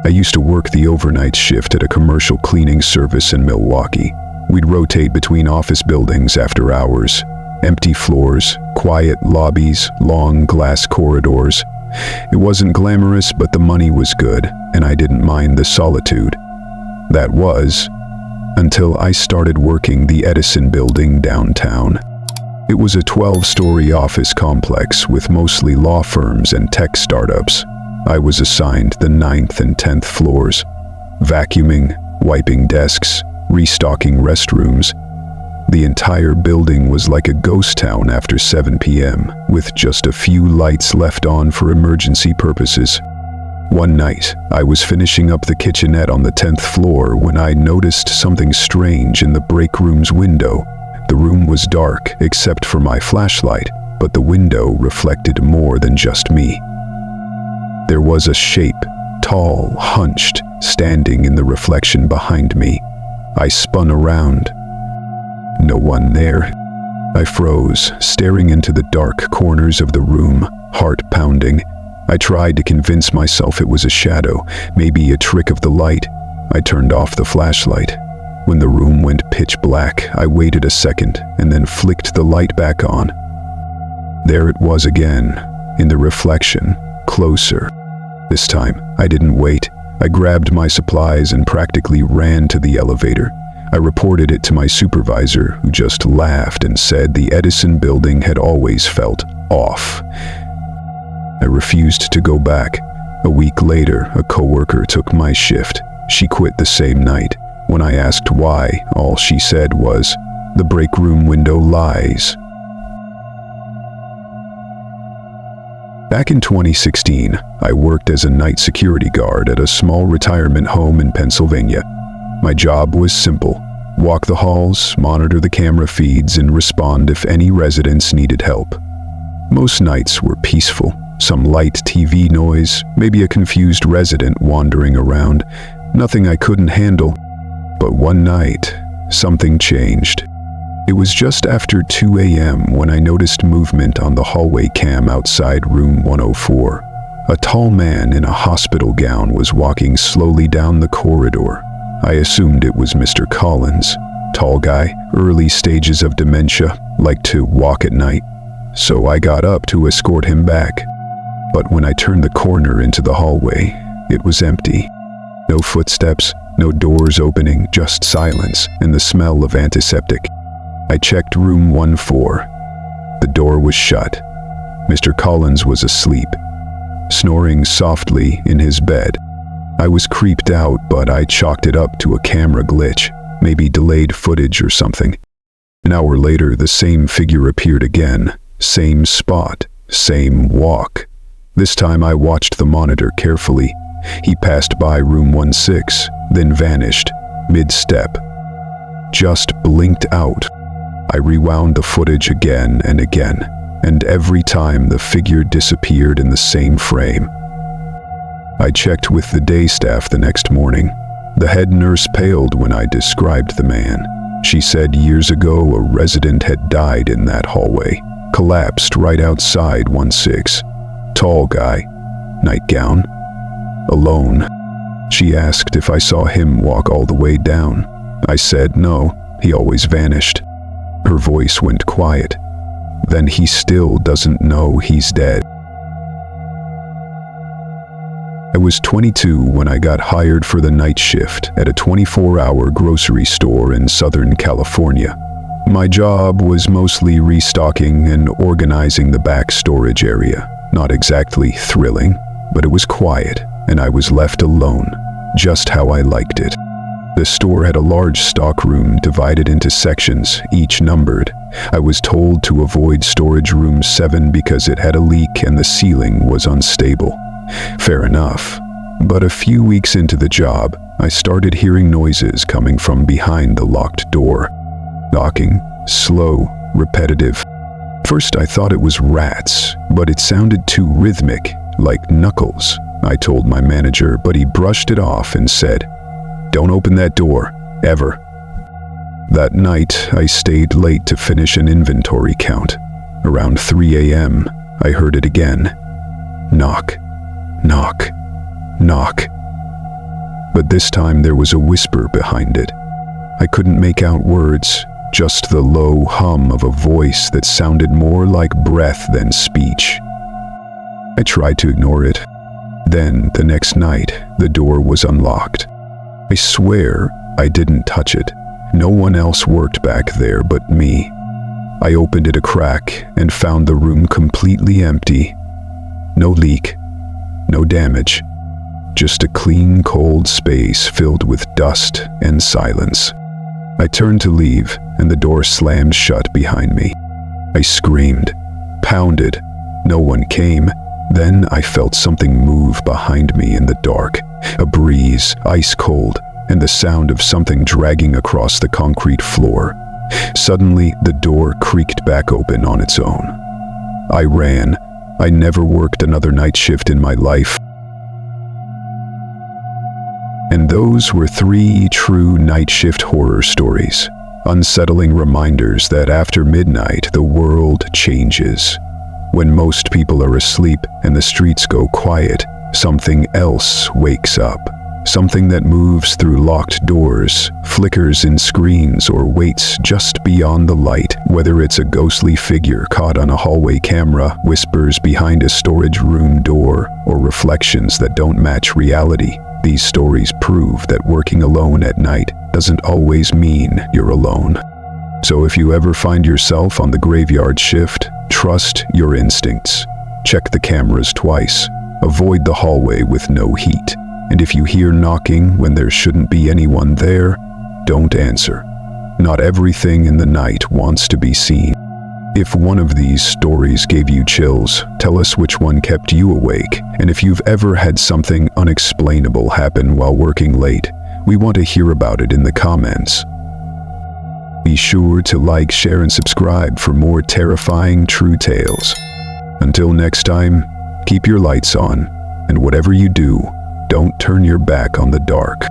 I used to work the overnight shift at a commercial cleaning service in Milwaukee. We'd rotate between office buildings after hours. Empty floors, quiet lobbies, long glass corridors. It wasn't glamorous, but the money was good, and I didn't mind the solitude. That was, until I started working the Edison building downtown. It was a 12-story office complex with mostly law firms and tech startups. I was assigned the 9th and 10th floors, vacuuming, wiping desks, restocking restrooms. The entire building was like a ghost town after 7 p.m., with just a few lights left on for emergency purposes. One night, I was finishing up the kitchenette on the 10th floor when I noticed something strange in the break room's window. The room was dark except for my flashlight, but the window reflected more than just me. There was a shape, tall, hunched, standing in the reflection behind me. I spun around. No one there. I froze, staring into the dark corners of the room, heart pounding. I tried to convince myself it was a shadow, maybe a trick of the light. I turned off the flashlight. When the room went pitch black, I waited a second and then flicked the light back on. There it was again, in the reflection, closer. This time, I didn't wait. I grabbed my supplies and practically ran to the elevator. I reported it to my supervisor, who just laughed and said the Edison building had always felt off. I refused to go back. A week later, a coworker took my shift. She quit the same night. When I asked why, all she said was, "The break room window lies." Back in 2016, I worked as a night security guard at a small retirement home in Pennsylvania. My job was simple: walk the halls, monitor the camera feeds, and respond if any residents needed help. Most nights were peaceful. Some light TV noise, maybe a confused resident wandering around. Nothing I couldn't handle. But one night, something changed. It was just after 2 a.m. when I noticed movement on the hallway cam outside room 104. A tall man in a hospital gown was walking slowly down the corridor. I assumed it was Mr. Collins. Tall guy, early stages of dementia, liked to walk at night. So I got up to escort him back. But when I turned the corner into the hallway, it was empty. No footsteps, no doors opening, just silence and the smell of antiseptic. I checked room 114. The door was shut. Mr. Collins was asleep, snoring softly in his bed. I was creeped out, but I chalked it up to a camera glitch, maybe delayed footage or something. An hour later, the same figure appeared again. Same spot, same walk. This time I watched the monitor carefully. He passed by room 16, then vanished, mid-step. Just blinked out. I rewound the footage again and again, and every time the figure disappeared in the same frame. I checked with the day staff the next morning. The head nurse paled when I described the man. She said years ago a resident had died in that hallway, collapsed right outside 16. Tall guy, nightgown, alone. She asked if I saw him walk all the way down. I said no, he always vanished. Her voice went quiet. Then he still doesn't know he's dead. I was 22 when I got hired for the night shift at a 24-hour grocery store in Southern California. My job was mostly restocking and organizing the back storage area. Not exactly thrilling, but it was quiet, and I was left alone, just how I liked it. The store had a large stock room divided into sections, each numbered. I was told to avoid storage room 7 because it had a leak and the ceiling was unstable. Fair enough. But a few weeks into the job, I started hearing noises coming from behind the locked door. Knocking, slow, repetitive. First I thought it was rats, but it sounded too rhythmic, like knuckles. I told my manager, but he brushed it off and said, "Don't open that door, ever." That night, I stayed late to finish an inventory count. Around 3 a.m., I heard it again. Knock, knock, knock. But this time there was a whisper behind it. I couldn't make out words, just the low hum of a voice that sounded more like breath than speech. I tried to ignore it. Then, the next night, the door was unlocked. I swear I didn't touch it. No one else worked back there but me. I opened it a crack and found the room completely empty. No leak, no damage. Just a clean, cold space filled with dust and silence. I turned to leave, and the door slammed shut behind me. I screamed, pounded. No one came. Then I felt something move behind me in the dark. A breeze, ice cold, and the sound of something dragging across the concrete floor. Suddenly, the door creaked back open on its own. I ran. I never worked another night shift in my life. And those were 3 true night shift horror stories. Unsettling reminders that after midnight, the world changes. When most people are asleep and the streets go quiet, something else wakes up. Something that moves through locked doors, flickers in screens, or waits just beyond the light. Whether it's a ghostly figure caught on a hallway camera, whispers behind a storage room door, or reflections that don't match reality, these stories prove that working alone at night doesn't always mean you're alone. So if you ever find yourself on the graveyard shift, trust your instincts. Check the cameras twice. Avoid the hallway with no heat. And if you hear knocking when there shouldn't be anyone there, don't answer. Not everything in the night wants to be seen. If one of these stories gave you chills, tell us which one kept you awake. And if you've ever had something unexplainable happen while working late, we want to hear about it in the comments. Be sure to like, share, and subscribe for more terrifying true tales. Until next time, keep your lights on, and whatever you do, don't turn your back on the dark.